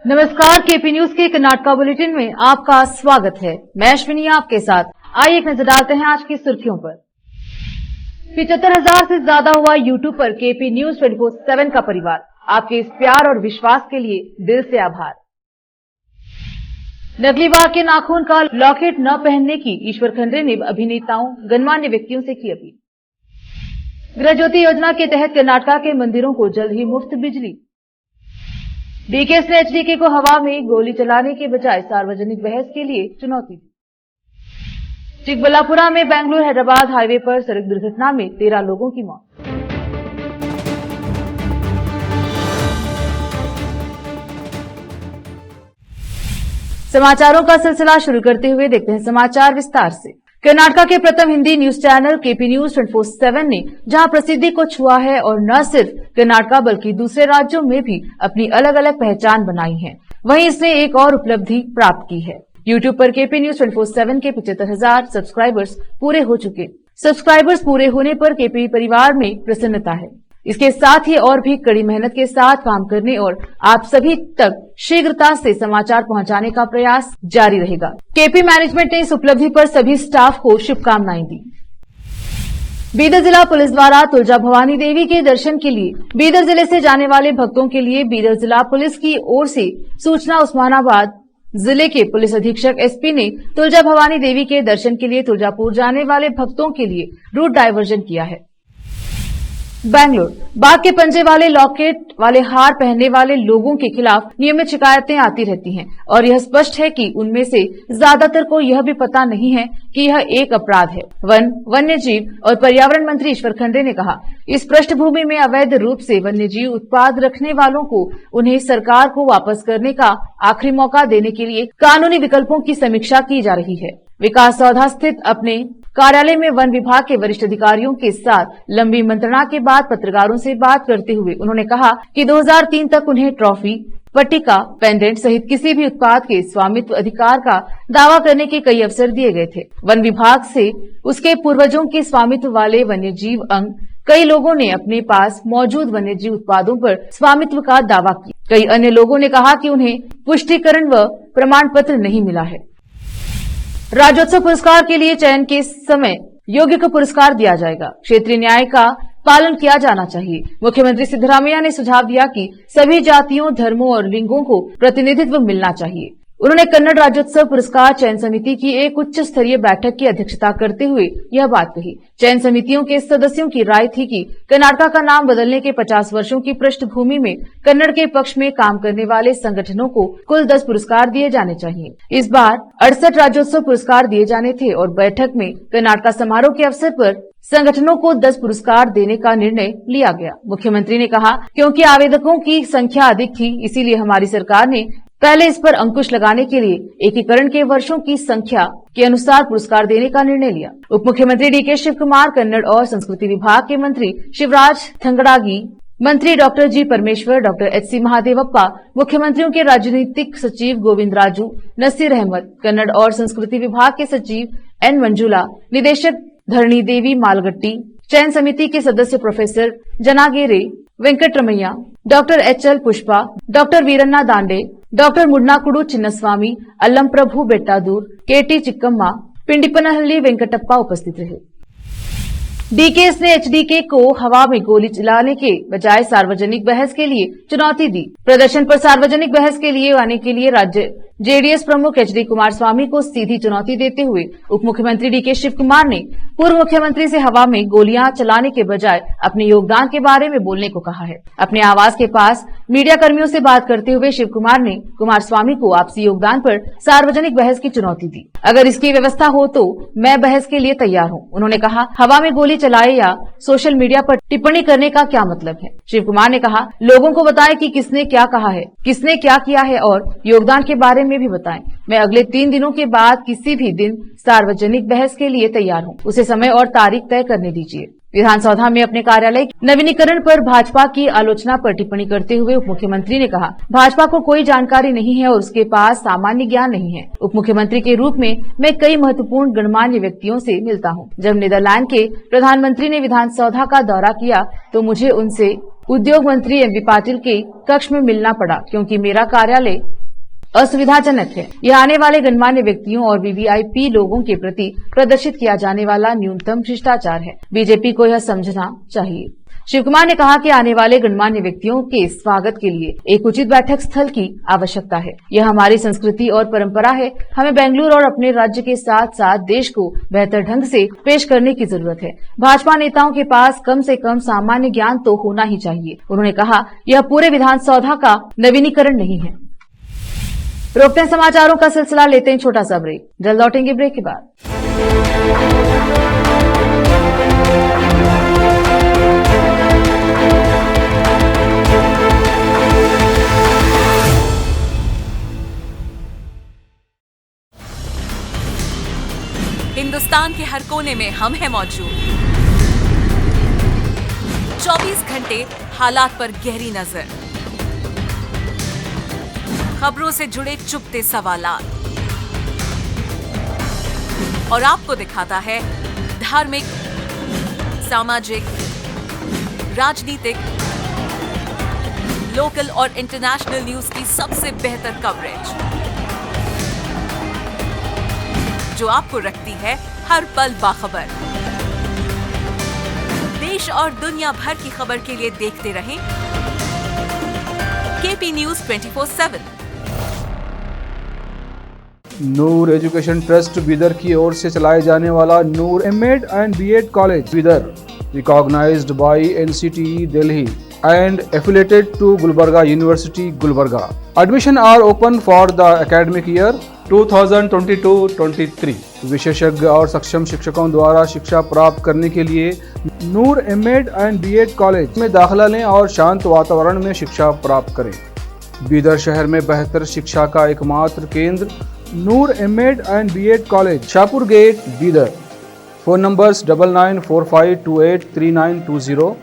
नमस्कार, KP news के Karnataka bulletin में आपका स्वागत है। मैं अश्विनी आपके साथ। आइए एक नजर डालते हैं आज की सुर्खियों पर। 75,000 से ज्यादा हुआ यूट्यूब पर केपी न्यूज 24/7 का परिवार। आपके इस प्यार और विश्वास के लिए दिल से आभार। नकली बाघ के नाखून का लॉकेट न पहनने की ईश्वर खंडरे ने अभिनेताओं गणमान्य व्यक्तियों से की अपील। गृह ज्योति योजना के तहत कर्नाटका के मंदिरों को जल्द ही मुफ्त बिजली। डीकेएस ने एचडीके को हवा में गोली चलाने के बजाय सार्वजनिक बहस के लिए चुनौती दी। चिकबल्लापुरा में बेंगलुरु हैदराबाद हाईवे पर सड़क दुर्घटना में 13 लोगों की मौत। समाचारों का सिलसिला शुरू करते हुए देखते हैं समाचार विस्तार से। कर्नाटका के प्रथम Hindi news channel KP news 24/7 ने जहां प्रसिद्धि को छुआ है और न सिर्फ कर्नाटका बल्कि दूसरे राज्यों में भी अपनी अलग अलग पहचान बनाई है, वहीं इसने एक और उपलब्धि प्राप्त की है। यूट्यूब पर केपी न्यूज 24/7 के 75,000 सब्सक्राइबर्स पूरे हो चुके। सब्सक्राइबर्स पूरे होने पर केपी परिवार में प्रसन्नता है। इसके साथ ही और भी कड़ी मेहनत के साथ काम करने और आप सभी तक शीघ्रता से समाचार पहुंचाने का प्रयास जारी रहेगा। केपी मैनेजमेंट ने इस उपलब्धि पर सभी स्टाफ को शुभकामनाएं दी। बीदर जिला पुलिस द्वारा तुलजा भवानी देवी के दर्शन के लिए बीदर जिले से जाने वाले भक्तों के लिए बीदर जिला पुलिस की ओर से सूचना। उस्मानाबाद जिले के पुलिस अधीक्षक एसपी ने तुलजा भवानी देवी के दर्शन के लिए तुलजापुर जाने वाले भक्तों के लिए रूट डायवर्जन किया है। बेंगलुरु बाघ के पंजे वाले लॉकेट वाले हार पहनने वाले लोगों के खिलाफ नियमित शिकायतें आती रहती हैं और यह स्पष्ट है कि उनमें से ज्यादातर को यह भी पता नहीं है कि यह एक अपराध है। वन्य जीव और पर्यावरण मंत्री ईश्वर खंडरे ने कहा, इस पृष्ठभूमि में अवैध रूप से वन्य जीव उत्पाद रखने वालों को उन्हें सरकार को वापस करने का आखिरी मौका देने के लिए कानूनी विकल्पों की समीक्षा की जा रही है। विकास सौधा स्थित अपने कार्यालय में वन विभाग के वरिष्ठ अधिकारियों के साथ लंबी मंत्रणा के बाद पत्रकारों से बात करते हुए उन्होंने कहा कि 2003 तक उन्हें ट्रॉफी, पट्टिका, पेंडेंट सहित किसी भी उत्पाद के स्वामित्व अधिकार का दावा करने के कई अवसर दिए गए थे। वन विभाग से उसके पूर्वजों के स्वामित्व वाले वन्य जीव अंग कई लोगों ने अपने पास मौजूद वन्य जीव उत्पादों पर स्वामित्व का दावा किया। कई अन्य लोगों ने कहा कि उन्हें पुष्टिकरण व प्रमाण पत्र नहीं मिला है। राज्योत्सव पुरस्कार के लिए चयन के समय योग्य को पुरस्कार दिया जाएगा। क्षेत्रीय न्याय का पालन किया जाना चाहिए। मुख्यमंत्री सिद्धरामैया ने सुझाव दिया कि सभी जातियों, धर्मों और लिंगों को प्रतिनिधित्व मिलना चाहिए। उन्होंने कन्नड़ राज्योत्सव पुरस्कार चयन समिति की एक उच्च स्तरीय बैठक की अध्यक्षता करते हुए यह बात कही। चयन समितियों के सदस्यों की राय थी कि कर्नाटका का नाम बदलने के 50 वर्षों की पृष्ठभूमि में कन्नड़ के पक्ष में काम करने वाले संगठनों को कुल 10 पुरस्कार दिए जाने चाहिए। इस बार 68 राज्योत्सव पुरस्कार दिए जाने थे और बैठक में कर्नाटका समारोह के अवसर पर संगठनों को 10 पुरस्कार देने का निर्णय लिया गया। मुख्यमंत्री ने कहा, क्योंकि आवेदकों की संख्या अधिक थी, इसीलिए हमारी सरकार ने पहले इस पर अंकुश लगाने के लिए एकीकरण के वर्षों की संख्या के अनुसार पुरस्कार देने का निर्णय लिया। उप मुख्यमंत्री डीके शिव कुमार, कन्नड़ और संस्कृति विभाग के मंत्री शिवराज थंगड़ागी, मंत्री डॉक्टर जी परमेश्वर, डॉक्टर एचसी महादेवप्पा, मुख्यमंत्रियों के राजनीतिक सचिव गोविंद राजू, नसीर अहमद, कन्नड़ और संस्कृति विभाग के सचिव एन मंजुला, निदेशक धरणी देवी मालगट्टी, चयन समिति के सदस्य professor Janagere Venkataramaiah, doctor H L Pushpa, doctor Veeranna Dande, doctor Munnakudu Chinnaswamy, Allam Prabhu Bettadur, K T Chikkamma, Pindipanahalli Venkatappa उपस्थित रहे। डीकेएस ने एचडीके को हवा में गोली चलाने के बजाय सार्वजनिक बहस के लिए चुनौती दी। प्रदर्शन पर सार्वजनिक बहस के लिए आने के लिए राज्य जेडीएस प्रमुख एचडी कुमारस्वामी को सीधी चुनौती देते हुए उप मुख्यमंत्री डीके शिव कुमार ने पूर्व मुख्यमंत्री से हवा में गोलियां चलाने के बजाय अपने योगदान के बारे में बोलने को कहा है। अपने आवास के पास मीडिया कर्मियों से बात करते हुए शिव कुमार ने कुमारस्वामी को आपसी योगदान पर सार्वजनिक बहस की चुनौती दी। अगर इसकी व्यवस्था हो तो मैं बहस के लिए तैयार हूं। उन्होंने कहा, हवा में गोली चलाए या सोशल मीडिया पर टिप्पणी करने का क्या मतलब है। शिव कुमार ने कहा, लोगों को बताएं कि किसने क्या कहा है, किसने क्या किया है और योगदान के बारे में भी बताएं। मैं अगले 3 दिनों के बाद किसी भी दिन सार्वजनिक बहस के लिए तैयार हूं। उसे समय और तारीख तय करने दीजिए। विधानसभा में अपने कार्यालय नवीनीकरण पर भाजपा की आलोचना पर टिप्पणी करते हुए उप मुख्यमंत्री ने कहा, भाजपा को कोई जानकारी नहीं है और उसके पास सामान्य ज्ञान नहीं है। उप मुख्यमंत्री के रूप में मैं कई महत्वपूर्ण गणमान्य व्यक्तियों से मिलता हूं। जब नीदरलैंड के प्रधानमंत्री ने विधानसभा का दौरा किया तो मुझे उनसे उद्योग मंत्री एमबी पाटिल के कक्ष में मिलना पड़ा क्योंकि मेरा कार्यालय असुविधाजनक है। यह आने वाले गणमान्य व्यक्तियों और वीवीआईपी लोगों के प्रति प्रदर्शित किया जाने वाला न्यूनतम शिष्टाचार है। बीजेपी को यह समझना चाहिए। शिव कुमार ने कहा कि आने वाले गणमान्य व्यक्तियों के स्वागत के लिए एक उचित बैठक स्थल की आवश्यकता है। यह हमारी संस्कृति और परंपरा है। हमें बेंगलुरु और अपने राज्य के साथ साथ देश को बेहतर ढंग से पेश करने की जरूरत है। भाजपा नेताओं के पास कम से कम सामान्य ज्ञान तो होना ही चाहिए। उन्होंने कहा, यह पूरे विधानसौधा का नवीनीकरण नहीं है। रोकते हैं समाचारों का सिलसिला, लेते हैं छोटा सा ब्रेक। जल्द लौटेंगे ब्रेक के बाद। हिंदुस्तान के हर कोने में हम हैं मौजूद। 24 घंटे हालात पर गहरी नजर, खबरों से जुड़े चुपते सवालात, और आपको दिखाता है धार्मिक, सामाजिक, राजनीतिक, लोकल और इंटरनेशनल न्यूज की सबसे बेहतर कवरेज, जो आपको रखती है हर पल बाखबर। देश और दुनिया भर की खबर के लिए देखते रहें KP news 24/7। Noor education trust Bidar की ओर से चलाए जाने वाला Noor MEd and BEd college Bidar, recognised by NCTE Delhi and affiliated to Gulbarga University, Gulbarga. Admission are open for the academic year 2022-23. विशेषज्ञ और सक्षम शिक्षकों द्वारा शिक्षा प्राप्त करने के लिए नूर एमएड एंड बीएड कॉलेज में दाखिला लें और शांत वातावरण में शिक्षा प्राप्त करें। बीदर शहर में बेहतर शिक्षा का एकमात्र केंद्र Noor MEd and BEd college, Shahpur gate, Bidar. Phone numbers 9945283920,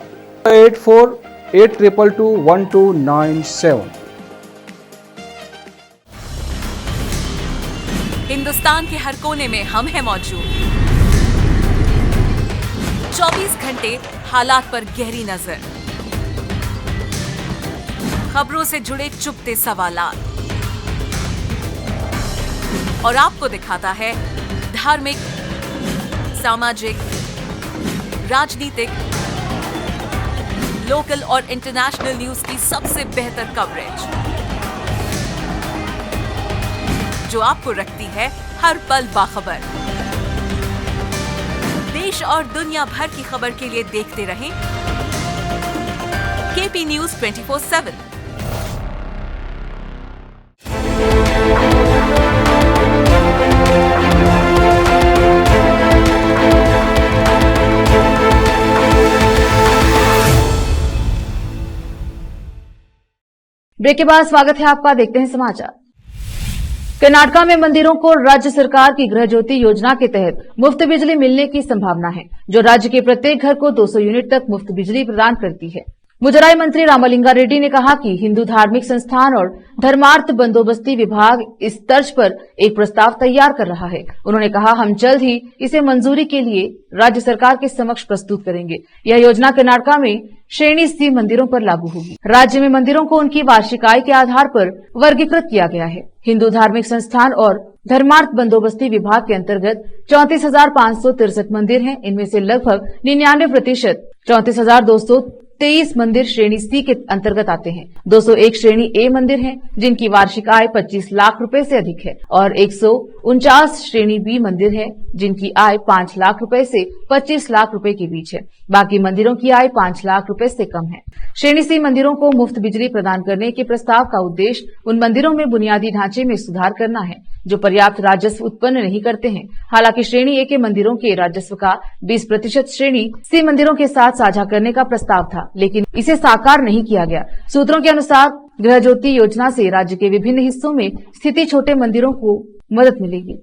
8482221297। Hindustan के हर कोने में हम हैं मौजूद। 24 घंटे हालात पर गहरी नजर, खबरों से जुड़े चुपते सवालात, और आपको दिखाता है धार्मिक, सामाजिक, राजनीतिक, लोकल और इंटरनेशनल न्यूज की सबसे बेहतर कवरेज, जो आपको रखती है हर पल बाखबर। देश और दुनिया भर की खबर के लिए देखते रहें केपी न्यूज 24/7। ब्रेक के बाद स्वागत है आपका। देखते हैं समाचार। कर्नाटका में मंदिरों को राज्य सरकार की गृह ज्योति योजना के तहत मुफ्त बिजली मिलने की संभावना है, जो राज्य के प्रत्येक घर को 200 यूनिट तक मुफ्त बिजली प्रदान करती है। मुजराई मंत्री रामलिंगा रेड्डी ने कहा कि हिंदू धार्मिक संस्थान और धर्मार्थ बंदोबस्ती विभाग इस तर्ज पर एक प्रस्ताव तैयार कर रहा है। उन्होंने कहा, हम जल्द ही इसे मंजूरी के लिए राज्य सरकार के समक्ष प्रस्तुत करेंगे। यह योजना कर्नाटका में श्रेणी सी मंदिरों पर लागू होगी। राज्य में मंदिरों को उनकी वार्षिक आय के आधार पर वर्गीकृत किया गया है। हिंदू धार्मिक संस्थान और धर्मार्थ बंदोबस्ती विभाग के अंतर्गत 34,563 मंदिर हैं। इनमें से लगभग 99% 34,223 मंदिर श्रेणी सी के अंतर्गत आते हैं। 201 श्रेणी ए मंदिर हैं, जिनकी वार्षिक आय 25 लाख रुपए से अधिक है, और 149 श्रेणी बी मंदिर हैं, जिनकी आय 5 लाख रुपए से 25 लाख रुपए के बीच है। बाकी मंदिरों की आय 5 लाख रुपए से कम है। श्रेणी सी मंदिरों को मुफ्त बिजली प्रदान करने के प्रस्ताव का उद्देश्य उन मंदिरों में बुनियादी ढांचे में सुधार करना है जो पर्याप्त राजस्व उत्पन्न नहीं करते हैं। हालांकि श्रेणी ए के मंदिरों के राजस्व का 20% श्रेणी सी मंदिरों के साथ साझा करने का प्रस्ताव था, लेकिन इसे साकार नहीं किया गया। सूत्रों के अनुसार गृह ज्योति योजना से राज्य के विभिन्न हिस्सों में स्थित छोटे मंदिरों को मदद मिलेगी।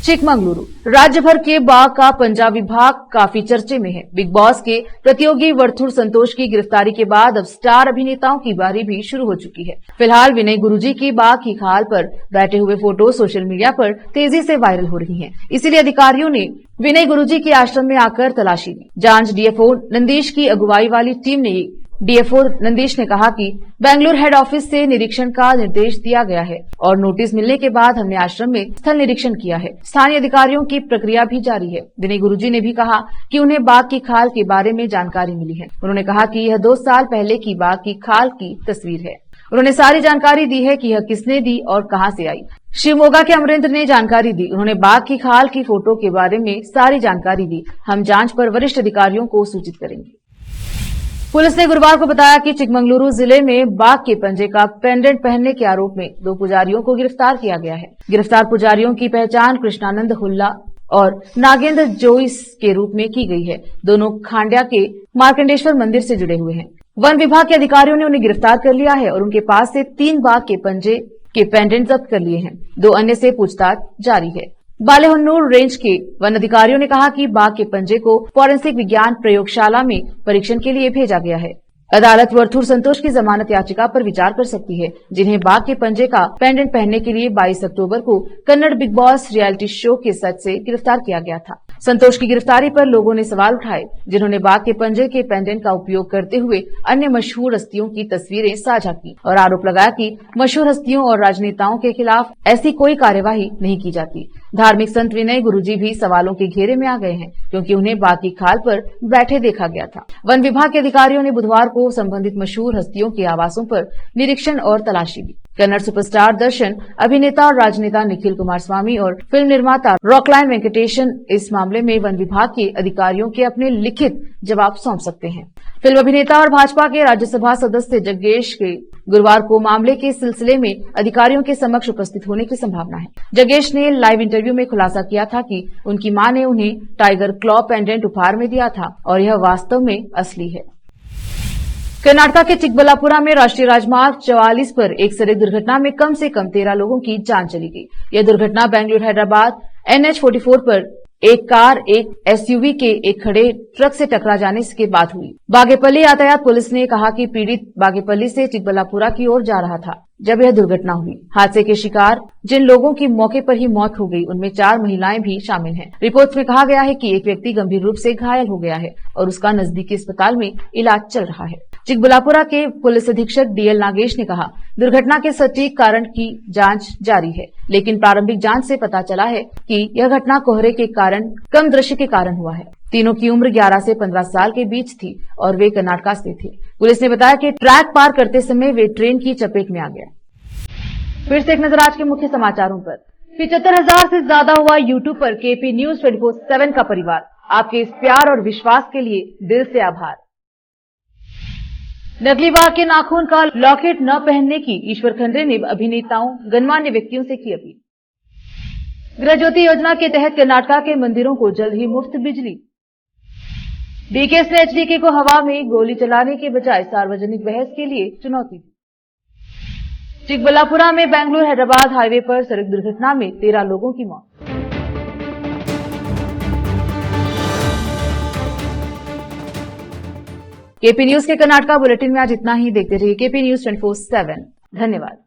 चिकमंगलुरु राज्य भर के बाघ का पंजाब विभाग काफी चर्चे में है। बिग बॉस के प्रतियोगी वर्थुर संतोष की गिरफ्तारी के बाद अब स्टार अभिनेताओं की बारी भी शुरू हो चुकी है। फिलहाल विनय गुरुजी की बाघ की खाल पर बैठे हुए फोटो सोशल मीडिया पर तेजी से वायरल हो रही हैं। इसीलिए अधिकारियों ने विनय गुरुजी के आश्रम में आकर तलाशी ली। जांच डीएफओ नंदीश की अगुवाई वाली टीम ने डीएफओ नंदीश ने कहा कि बेंगलुरु हेड ऑफिस से निरीक्षण का निर्देश दिया गया है और नोटिस मिलने के बाद हमने आश्रम में स्थल निरीक्षण किया है। स्थानीय अधिकारियों की प्रक्रिया भी जारी है। विनय गुरुजी ने भी कहा कि उन्हें बाघ की खाल के बारे में जानकारी मिली है। उन्होंने कहा कि यह 2 साल पहले की बाघ की खाल की तस्वीर है। उन्होंने सारी जानकारी दी है कि यह किसने दी और कहां से आई। शिवमोगा के अमरेंद्र ने जानकारी दी। उन्होंने बाघ की खाल की फोटो के बारे में सारी जानकारी दी। हम जांच पर वरिष्ठ अधिकारियों को सूचित करेंगे। पुलिस ने गुरुवार को बताया कि चिकमंगलुरु जिले में बाघ के पंजे का पेंडेंट पहनने के आरोप में 2 पुजारियों को गिरफ्तार किया गया है। गिरफ्तार पुजारियों की पहचान कृष्णानंद हुल्ला और नागेंद्र जोइस के रूप में की गई है। दोनों खांड्या के मार्कंडेश्वर मंदिर से जुड़े हुए हैं। वन विभाग के अधिकारियों ने उन्हें गिरफ्तार कर लिया है और उनके पास से 3 बाघ के पंजे के पेंडेंट जब्त कर लिए हैं। 2 अन्य से पूछताछ जारी है। बालेहन्नूर रेंज के वन अधिकारियों ने कहा कि बाघ के पंजे को फॉरेंसिक विज्ञान प्रयोगशाला में परीक्षण के लिए भेजा गया है। अदालत वर्थूर संतोष की जमानत याचिका पर विचार कर सकती है, जिन्हें बाघ के पंजे का पेंडेंट पहनने के लिए 22 अक्टूबर को Kannada big boss reality show के सेट से गिरफ्तार किया गया था। संतोष की गिरफ्तारी पर लोगों ने सवाल उठाए, जिन्होंने बाघ के पंजे के पेंडेंट का उपयोग करते हुए अन्य मशहूर हस्तियों की तस्वीरें साझा की और आरोप लगाया कि मशहूर हस्तियों और राजनेताओं के खिलाफ ऐसी कोई कार्यवाही नहीं की जाती। धार्मिक संत विनय गुरुजी भी सवालों के घेरे में आ गए हैं, क्योंकि उन्हें बाघ की खाल पर बैठे देखा गया था। वन विभाग के अधिकारियों ने बुधवार को संबंधित मशहूर हस्तियों के आवासों पर निरीक्षण और तलाशी ली। कन्नड़ सुपरस्टार दर्शन, अभिनेता और राजनेता निखिल कुमारस्वामी और फिल्म निर्माता रॉकलाइन वेंकटेशन इस मामले में वन विभाग के अधिकारियों के अपने लिखित जवाब सौंप सकते हैं। फिल्म अभिनेता और भाजपा के राज्यसभा सदस्य जग्गेश के गुरुवार को मामले के सिलसिले में अधिकारियों के समक्ष उपस्थित होने की संभावना है। जग्गेश ने लाइव इंटरव्यू में खुलासा किया था कि उनकी मां ने उन्हें टाइगर क्लॉ पेंडेंट उपहार में दिया था और यह वास्तव में असली है। कर्नाटक के चिकबल्लापुरा में राष्ट्रीय राजमार्ग 44 पर एक सड़क दुर्घटना में कम से कम 13 लोगों की जान चली गई। यह दुर्घटना बेंगलुरु हैदराबाद NH 44 पर एक कार एक SUV के एक खड़े ट्रक से टकरा जाने के बाद हुई। बागेपल्ली यातायात पुलिस ने कहा कि पीड़ित बागेपल्ली से चिकबल्लापुरा की ओर जा रहा था जब यह दुर्घटना हुई। हादसे के शिकार जिन लोगों की मौके पर ही मौत हो गई, उनमें 4 महिलाएं भी शामिल हैं। रिपोर्ट में कहा गया है कि एक व्यक्ति गंभीर रूप से घायल हो गया है और उसका नजदीकी अस्पताल में इलाज चल रहा है। चिकबल्लापुरा के पुलिस अधीक्षक DL नागेश ने कहा, दुर्घटना के सटीक कारण की जांच जारी है, लेकिन प्रारंभिक जांच से पता चला है कि यह घटना कोहरे के कारण कम दृश्य के कारण हुआ है। तीनों की उम्र 11 से 15 साल के बीच थी और वे कर्नाटक से थे। पुलिस ने बताया कि ट्रैक पार करते समय वे ट्रेन की चपेट में आ गया। फिर से एक नजर आज के मुख्य समाचारों पर। 75,000 से ज्यादा हुआ यूट्यूब पर KP News 24/7 का परिवार। आपके इस प्यार और विश्वास के लिए दिल से आभार। नकली बाघ के नाखून का लॉकेट न पहनने की ईश्वर खंडरे ने अभिनेताओं गणमान्य व्यक्तियों से की अपील। गृह ज्योति योजना के तहत कर्नाटक के मंदिरों को जल्द ही मुफ्त बिजली। DKS ने HDK को हवा में गोली चलाने के बजाय सार्वजनिक बहस के लिए चुनौती दी। चिकबल्लापुरा में बेंगलुरु हैदराबाद हाईवे पर सड़क दुर्घटना में 13 लोगों की मौत। KP न्यूज के कर्नाटक बुलेटिन में आज इतना ही। देखते रहिए KP News 24/7। धन्यवाद।